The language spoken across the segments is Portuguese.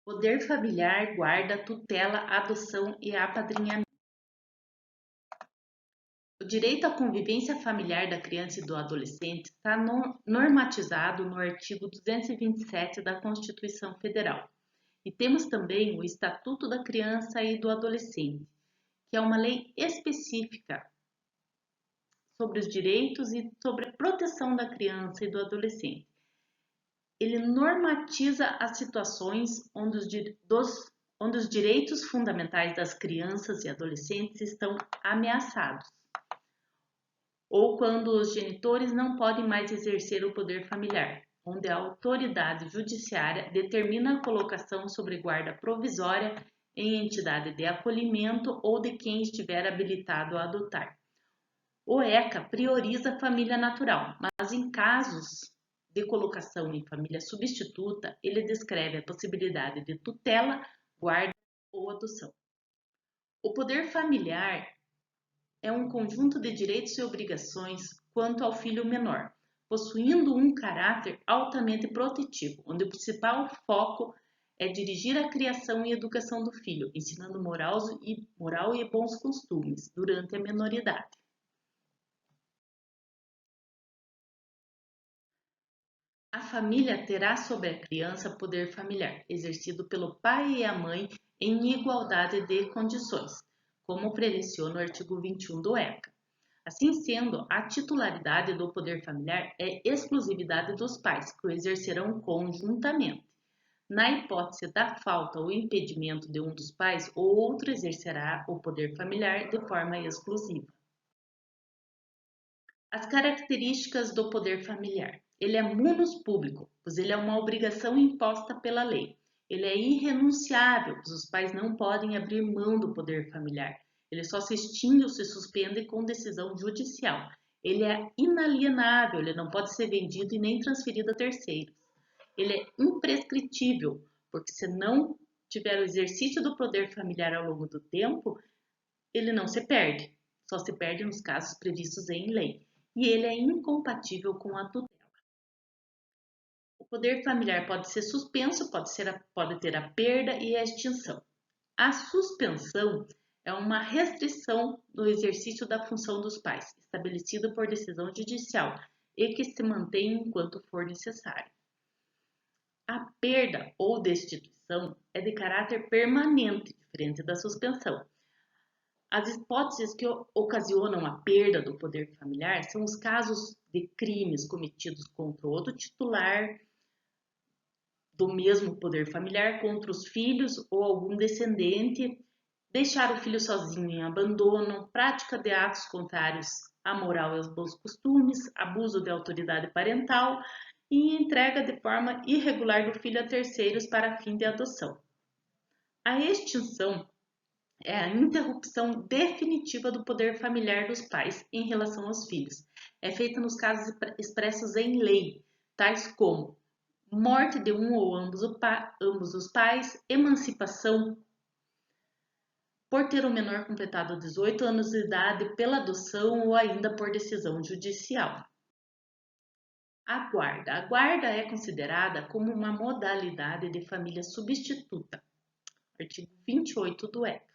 Poder familiar, guarda, tutela, adoção e apadrinhamento. O direito à convivência familiar da criança e do adolescente está normatizado no artigo 227 da Constituição Federal. E temos também o Estatuto da Criança e do Adolescente, que é uma lei específica sobre os direitos e sobre a proteção da criança e do adolescente. Ele normatiza as situações onde os direitos fundamentais das crianças e adolescentes estão ameaçados, ou quando os genitores não podem mais exercer o poder familiar, onde a autoridade judiciária determina a colocação sobre guarda provisória em entidade de acolhimento ou de quem estiver habilitado a adotar. O ECA prioriza a família natural, mas em casos de colocação em família substituta, ele descreve a possibilidade de tutela, guarda ou adoção. O poder familiar é um conjunto de direitos e obrigações quanto ao filho menor, possuindo um caráter altamente protetivo, onde o principal foco é dirigir a criação e educação do filho, ensinando moral e bons costumes durante a menoridade. A família terá sobre a criança poder familiar, exercido pelo pai e a mãe em igualdade de condições, como previsiona o artigo 21 do ECA. Assim sendo, a titularidade do poder familiar é exclusividade dos pais, que o exercerão conjuntamente. Na hipótese da falta ou impedimento de um dos pais, o outro exercerá o poder familiar de forma exclusiva. As características do poder familiar. Ele é munus público, pois ele é uma obrigação imposta pela lei. Ele é irrenunciável, pois os pais não podem abrir mão do poder familiar. Ele só se extingue ou se suspende com decisão judicial. Ele é inalienável, ele não pode ser vendido e nem transferido a terceiros. Ele é imprescritível, porque se não tiver o exercício do poder familiar ao longo do tempo, ele não se perde, só se perde nos casos previstos em lei, e ele é incompatível com a tutela. O poder familiar pode ser suspenso, pode ter a perda e a extinção. A suspensão é uma restrição no exercício da função dos pais, estabelecida por decisão judicial e que se mantém enquanto for necessário. A perda ou destituição é de caráter permanente, diferente da suspensão. As hipóteses que ocasionam a perda do poder familiar são os casos de crimes cometidos contra outro titular do mesmo poder familiar, contra os filhos ou algum descendente, deixar o filho sozinho em abandono, prática de atos contrários à moral e aos bons costumes, abuso de autoridade parental e entrega de forma irregular do filho a terceiros para fim de adoção. A extinção é a interrupção definitiva do poder familiar dos pais em relação aos filhos. É feita nos casos expressos em lei, tais como morte de um ou ambos os pais, emancipação por ter o menor completado 18 anos de idade pela adoção ou ainda por decisão judicial. A guarda. A guarda é considerada como uma modalidade de família substituta, artigo 28 do ECA,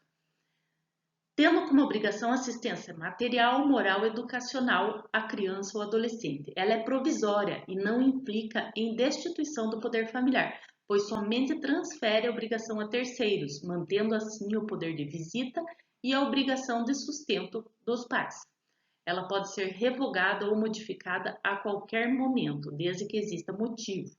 tendo como obrigação assistência material, moral e educacional à criança ou adolescente. Ela é provisória e não implica em destituição do poder familiar, pois somente transfere a obrigação a terceiros, mantendo assim o poder de visita e a obrigação de sustento dos pais. Ela pode ser revogada ou modificada a qualquer momento, desde que exista motivo.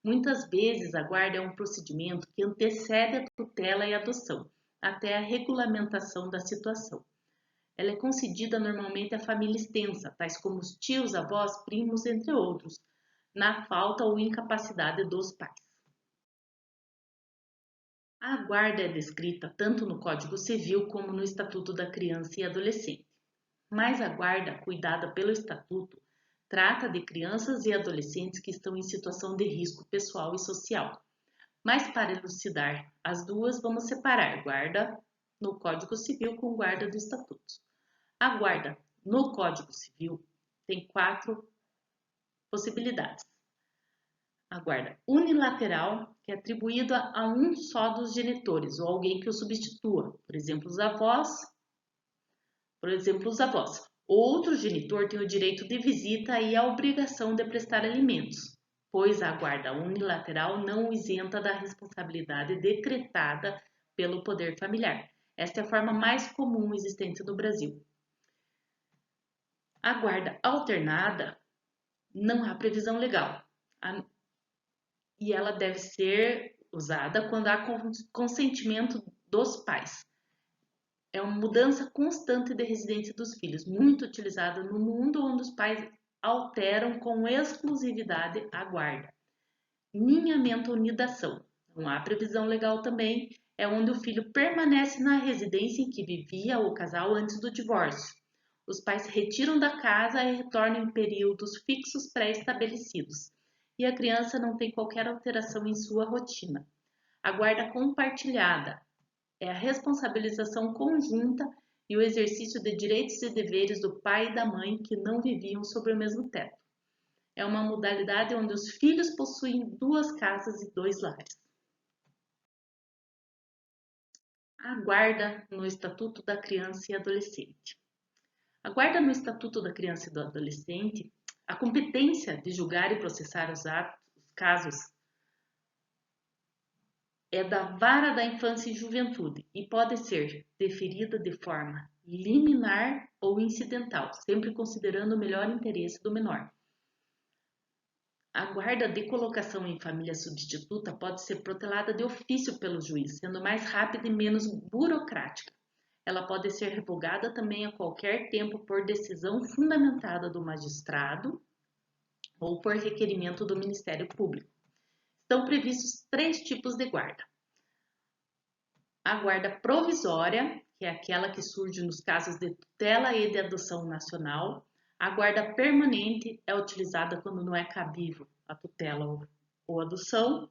Muitas vezes a guarda é um procedimento que antecede a tutela e a adoção, até a regulamentação da situação. Ela é concedida normalmente à família extensa, tais como os tios, avós, primos, entre outros, na falta ou incapacidade dos pais. A guarda é descrita tanto no Código Civil como no Estatuto da Criança e Adolescente. Mas a guarda, cuidada pelo Estatuto, trata de crianças e adolescentes que estão em situação de risco pessoal e social. Mas para elucidar as duas, vamos separar guarda no Código Civil com guarda do Estatuto. A guarda no Código Civil tem 4 possibilidades. A guarda unilateral, que é atribuída a um só dos genitores ou alguém que o substitua, por exemplo, os avós. Outro genitor tem o direito de visita e a obrigação de prestar alimentos, pois a guarda unilateral não o isenta da responsabilidade decretada pelo poder familiar. Esta é a forma mais comum existente no Brasil. A guarda alternada não há previsão legal e ela deve ser usada quando há consentimento dos pais. É uma mudança constante de residência dos filhos, muito utilizada no mundo onde os pais alteram com exclusividade a guarda. Ninhamento ou nidação. Não há previsão legal também, é onde o filho permanece na residência em que vivia o casal antes do divórcio. Os pais se retiram da casa e retornam em períodos fixos pré-estabelecidos, e a criança não tem qualquer alteração em sua rotina. A guarda compartilhada é a responsabilização conjunta e o exercício de direitos e deveres do pai e da mãe que não viviam sob o mesmo teto. É uma modalidade onde os filhos possuem duas casas e dois lares. A guarda no Estatuto da Criança e Adolescente. A guarda no Estatuto da Criança e do Adolescente, a competência de julgar e processar os casos é da Vara da Infância e Juventude e pode ser deferida de forma liminar ou incidental, sempre considerando o melhor interesse do menor. A guarda de colocação em família substituta pode ser protelada de ofício pelo juiz, sendo mais rápida e menos burocrática. Ela pode ser revogada também a qualquer tempo por decisão fundamentada do magistrado ou por requerimento do Ministério Público. Estão previstos 3 tipos de guarda. A guarda provisória, que é aquela que surge nos casos de tutela e de adoção nacional. A guarda permanente é utilizada quando não é cabível a tutela ou adoção,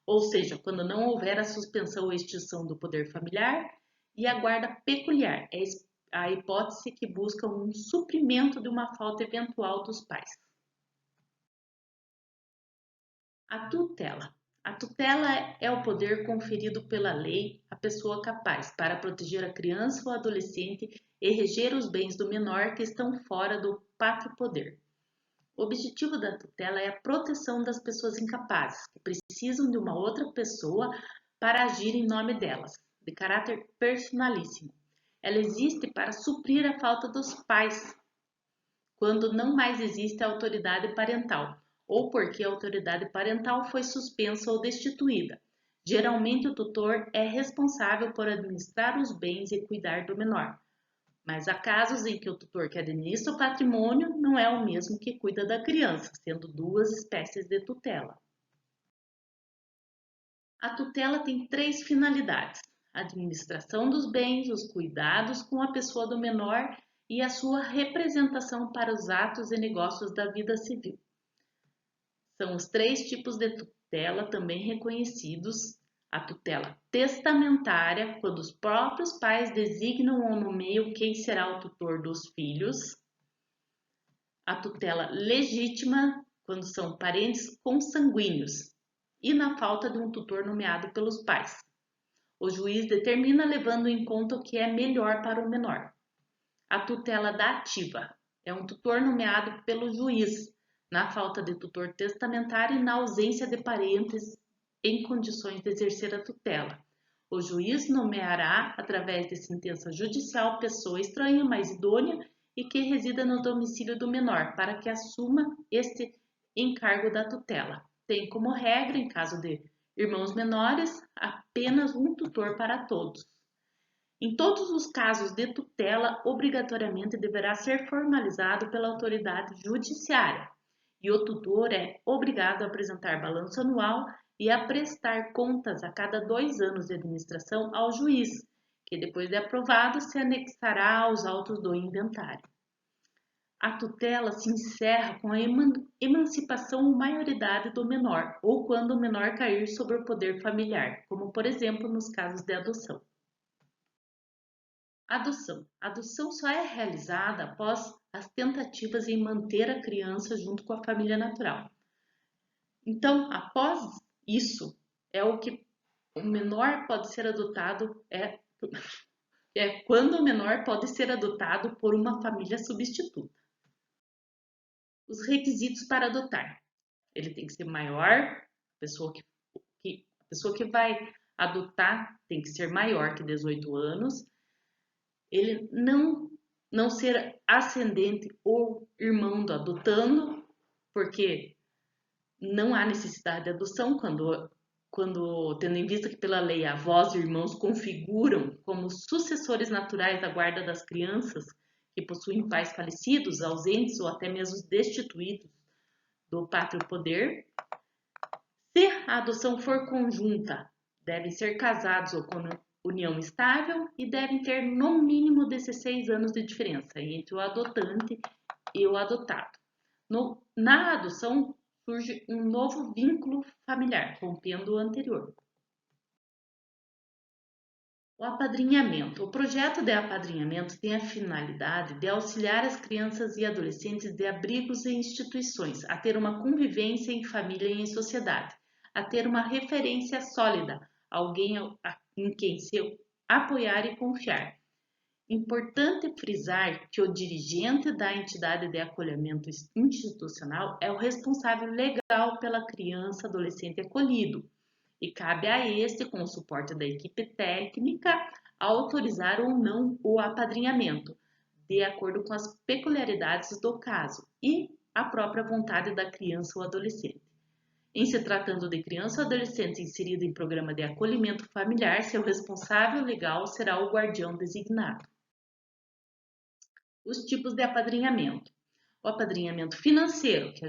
ou seja, quando não houver a suspensão ou extinção do poder familiar. E a guarda peculiar é a hipótese que busca um suprimento de uma falta eventual dos pais. A tutela. A tutela é o poder conferido pela lei à pessoa capaz para proteger a criança ou adolescente e reger os bens do menor que estão fora do pátrio poder. O objetivo da tutela é a proteção das pessoas incapazes, que precisam de uma outra pessoa para agir em nome delas, de caráter personalíssimo. Ela existe para suprir a falta dos pais, quando não mais existe a autoridade parental, ou porque a autoridade parental foi suspensa ou destituída. Geralmente, o tutor é responsável por administrar os bens e cuidar do menor. Mas há casos em que o tutor que administra o patrimônio não é o mesmo que cuida da criança, sendo 2 espécies de tutela. A tutela tem 3 finalidades: a administração dos bens, os cuidados com a pessoa do menor e a sua representação para os atos e negócios da vida civil. São os 3 tipos de tutela também reconhecidos: a tutela testamentária, quando os próprios pais designam ou nomeiam quem será o tutor dos filhos; a tutela legítima, quando são parentes consanguíneos e na falta de um tutor nomeado pelos pais. O juiz determina levando em conta o que é melhor para o menor. A tutela dativa é um tutor nomeado pelo juiz, na falta de tutor testamentário e na ausência de parentes em condições de exercer a tutela. O juiz nomeará, através de sentença judicial, pessoa estranha, mas idônea e que resida no domicílio do menor, para que assuma este encargo da tutela. Tem como regra, em caso de irmãos menores, apenas um tutor para todos. Em todos os casos de tutela, obrigatoriamente deverá ser formalizado pela autoridade judiciária, e o tutor é obrigado a apresentar balanço anual e a prestar contas a cada 2 anos de administração ao juiz, que depois de aprovado se anexará aos autos do inventário. A tutela se encerra com a emancipação ou maioridade do menor, ou quando o menor cair sobre o poder familiar, como por exemplo nos casos de adoção. Adoção. A adoção só é realizada após as tentativas em manter a criança junto com a família natural. Então, após isso, é o que o menor pode ser adotado, é quando o menor pode ser adotado por uma família substituta. Os requisitos para adotar. Ele tem que ser maior, a pessoa que vai adotar tem que ser maior que 18 anos, ele não ser ascendente ou irmão do adotando, porque não há necessidade de adoção quando tendo em vista que pela lei avós e irmãos configuram como sucessores naturais da guarda das crianças que possuem pais falecidos, ausentes ou até mesmo destituídos do pátrio poder. Se a adoção for conjunta, devem ser casados ou com união estável e devem ter no mínimo 16 anos de diferença entre o adotante e o adotado. Na adoção surge um novo vínculo familiar, rompendo o anterior. O apadrinhamento. O projeto de apadrinhamento tem a finalidade de auxiliar as crianças e adolescentes de abrigos e instituições a ter uma convivência em família e em sociedade, a ter uma referência sólida, alguém em quem se apoiar e confiar. Importante frisar que o dirigente da entidade de acolhimento institucional é o responsável legal pela criança, adolescente acolhido, e cabe a este, com o suporte da equipe técnica, autorizar ou não o apadrinhamento, de acordo com as peculiaridades do caso e a própria vontade da criança ou adolescente. Em se tratando de criança ou adolescente inserida em programa de acolhimento familiar, seu responsável legal será o guardião designado. Os tipos de apadrinhamento. O apadrinhamento financeiro, que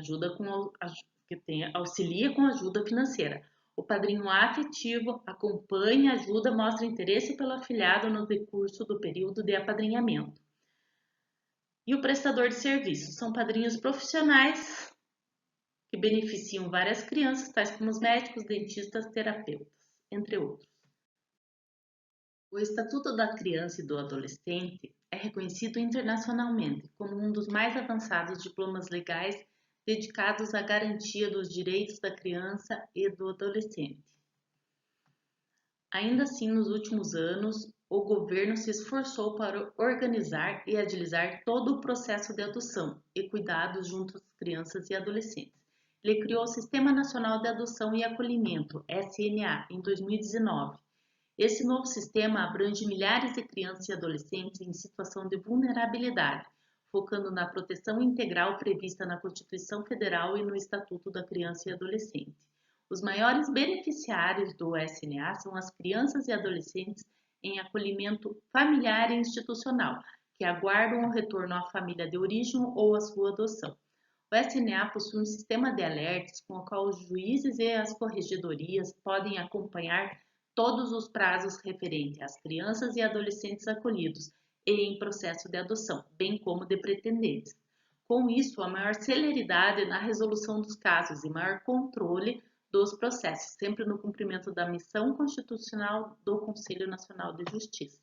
auxilia com ajuda financeira. O padrinho afetivo acompanha, ajuda, mostra interesse pelo afilhado no decurso do período de apadrinhamento. E o prestador de serviços são padrinhos profissionais que beneficiam várias crianças, tais como os médicos, dentistas, terapeutas, entre outros. O Estatuto da Criança e do Adolescente é reconhecido internacionalmente como um dos mais avançados diplomas legais dedicados à garantia dos direitos da criança e do adolescente. Ainda assim, nos últimos anos, o governo se esforçou para organizar e agilizar todo o processo de adoção e cuidados junto às crianças e adolescentes. Ele criou o Sistema Nacional de Adoção e Acolhimento, SNA, em 2019. Esse novo sistema abrange milhares de crianças e adolescentes em situação de vulnerabilidade, focando na proteção integral prevista na Constituição Federal e no Estatuto da Criança e Adolescente. Os maiores beneficiários do SNA são as crianças e adolescentes em acolhimento familiar e institucional, que aguardam o retorno à família de origem ou à sua adoção. O SNA possui um sistema de alertas com o qual os juízes e as corregedorias podem acompanhar todos os prazos referentes às crianças e adolescentes acolhidos e em processo de adoção, bem como de pretendentes. Com isso, a maior celeridade na resolução dos casos e maior controle dos processos, sempre no cumprimento da missão constitucional do Conselho Nacional de Justiça.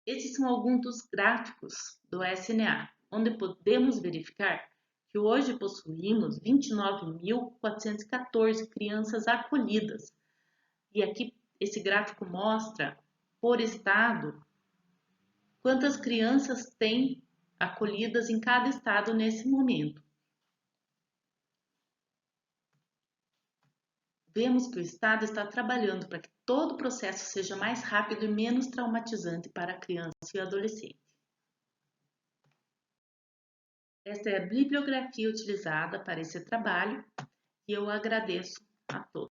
Esses são alguns dos gráficos do SNA, onde podemos verificar que hoje possuímos 29.414 crianças acolhidas. E aqui esse gráfico mostra, por estado, quantas crianças tem acolhidas em cada estado nesse momento. Vemos que o Estado está trabalhando para que todo o processo seja mais rápido e menos traumatizante para a criança e o adolescente. Esta é a bibliografia utilizada para esse trabalho e eu agradeço a todos.